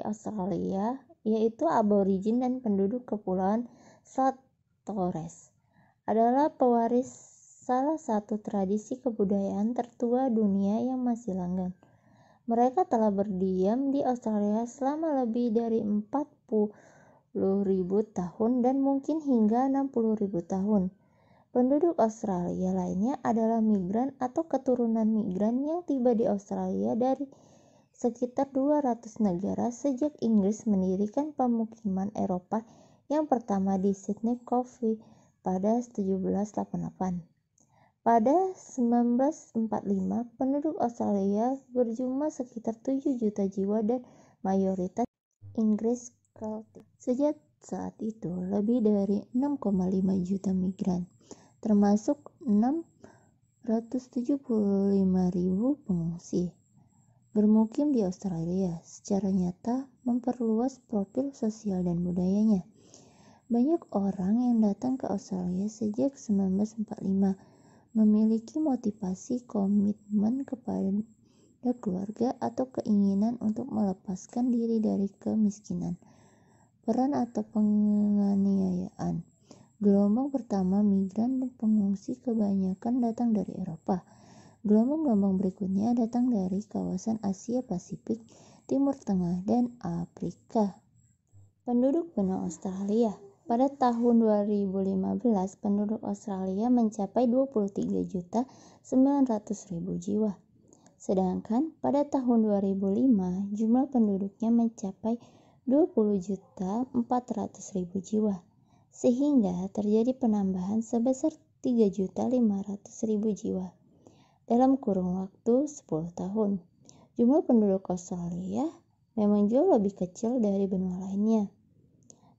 Australia, yaitu aborigin dan penduduk kepulauan South Torres, adalah pewaris salah satu tradisi kebudayaan tertua dunia yang masih langgeng. Mereka telah berdiam di Australia selama lebih dari 40.000 tahun dan mungkin hingga 60.000 tahun. Penduduk Australia lainnya adalah migran atau keturunan migran yang tiba di Australia dari sekitar 200 negara sejak Inggris mendirikan pemukiman Eropa yang pertama di Sydney Cove pada 1788. Pada 1945, penduduk Australia berjumlah sekitar 7 juta jiwa dan mayoritas Inggris Celtic. Sejak saat itu, lebih dari 6,5 juta migran, termasuk 675.000 pengungsi, bermukim di Australia, secara nyata memperluas profil sosial dan budayanya. Banyak orang yang datang ke Australia sejak 1945 memiliki motivasi komitmen kepada keluarga atau keinginan untuk melepaskan diri dari kemiskinan, peran atau penganiayaan. Gelombang pertama migran dan pengungsi kebanyakan datang dari Eropa. Gelombang-gelombang berikutnya datang dari kawasan Asia Pasifik, Timur Tengah, dan Afrika. Penduduk benua Australia. Pada tahun 2015, penduduk Australia mencapai 23.900.000 jiwa. Sedangkan pada tahun 2005, jumlah penduduknya mencapai 20.400.000 jiwa. Sehingga terjadi penambahan sebesar 3.500.000 jiwa dalam kurun waktu 10 tahun. Jumlah penduduk Australia memang jauh lebih kecil dari benua lainnya.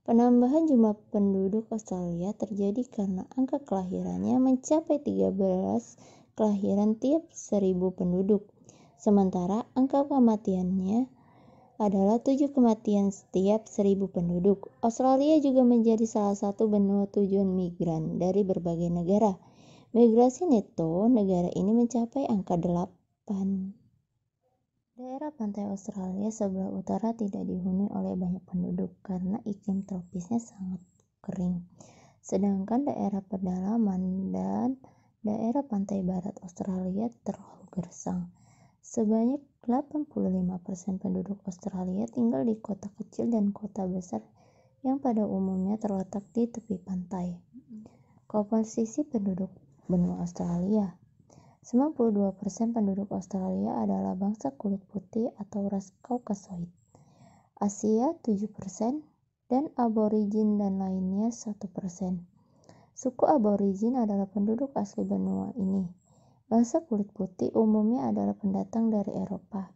Penambahan jumlah penduduk Australia terjadi karena angka kelahirannya mencapai 13 kelahiran tiap 1.000 penduduk, sementara angka kematiannya adalah 7 kematian setiap 1.000 penduduk. Australia juga menjadi salah satu benua tujuan migran dari berbagai negara. Migrasi neto negara ini mencapai angka 8. Daerah pantai Australia sebelah utara tidak dihuni oleh banyak penduduk karena iklim tropisnya sangat kering. Sedangkan daerah pedalaman dan daerah pantai barat Australia terlalu gersang. Sebanyak 85% penduduk Australia tinggal di kota kecil dan kota besar yang pada umumnya terletak di tepi pantai. Komposisi penduduk benua Australia. 92% penduduk Australia adalah bangsa kulit putih atau ras Kaukasoid. Asia 7% dan aborigin dan lainnya 1%. Suku aborigin adalah penduduk asli benua ini. Bangsa kulit putih umumnya adalah pendatang dari Eropa.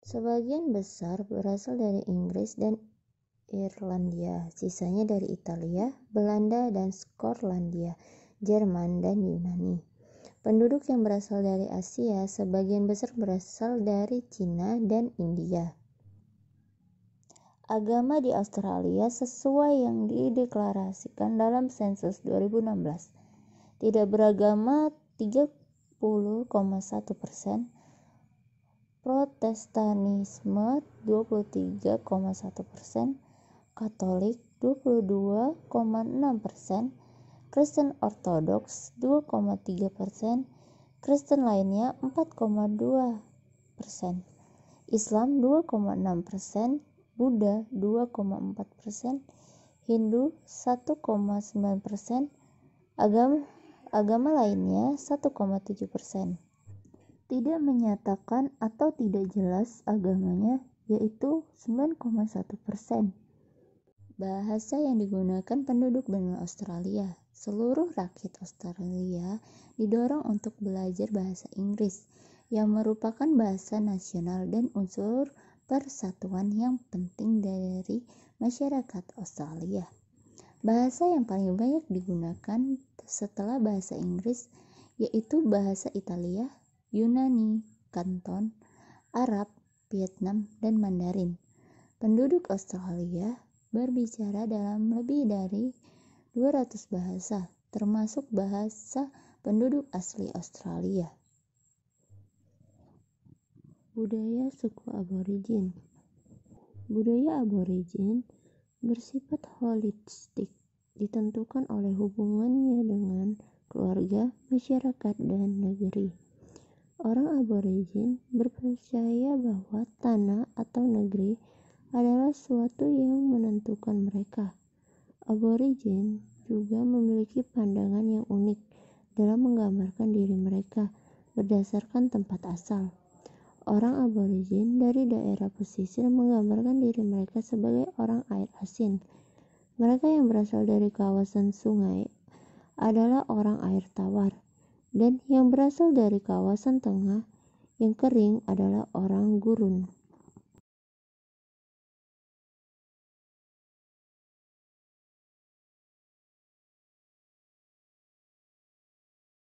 Sebagian besar berasal dari Inggris dan Irlandia, sisanya dari Italia, Belanda, dan Skotlandia, Jerman, dan Yunani. Penduduk yang berasal dari Asia sebagian besar berasal dari Cina dan India. Agama di Australia sesuai yang dideklarasikan dalam sensus 2016. Tidak beragama 30,1%, Protestanisme 23,1%, Katolik 22,6%, Kristen Ortodoks 2,3%, Kristen lainnya 4,2%, Islam 2,6%, Buddha 2,4%, Hindu 1,9%, agama lainnya 1,7%. Tidak menyatakan atau tidak jelas agamanya, yaitu 9,1%. Bahasa yang digunakan penduduk benua Australia. Seluruh rakyat Australia didorong untuk belajar bahasa Inggris, yang merupakan bahasa nasional dan unsur persatuan yang penting dari masyarakat Australia. Bahasa yang paling banyak digunakan setelah bahasa Inggris yaitu bahasa Italia, Yunani, Kanton, Arab, Vietnam, dan Mandarin. Penduduk Australia berbicara dalam lebih dari 200 bahasa, termasuk bahasa penduduk asli Australia. Budaya suku aborigin. Budaya aborigin bersifat holistik, ditentukan oleh hubungannya dengan keluarga, masyarakat, dan negeri. Orang aborigin percaya bahwa tanah atau negeri adalah sesuatu yang menentukan mereka. Aborigin juga memiliki pandangan yang unik dalam menggambarkan diri mereka berdasarkan tempat asal. Orang aborigin dari daerah pesisir menggambarkan diri mereka sebagai orang air asin. Mereka yang berasal dari kawasan sungai adalah orang air tawar, dan yang berasal dari kawasan tengah yang kering adalah orang gurun.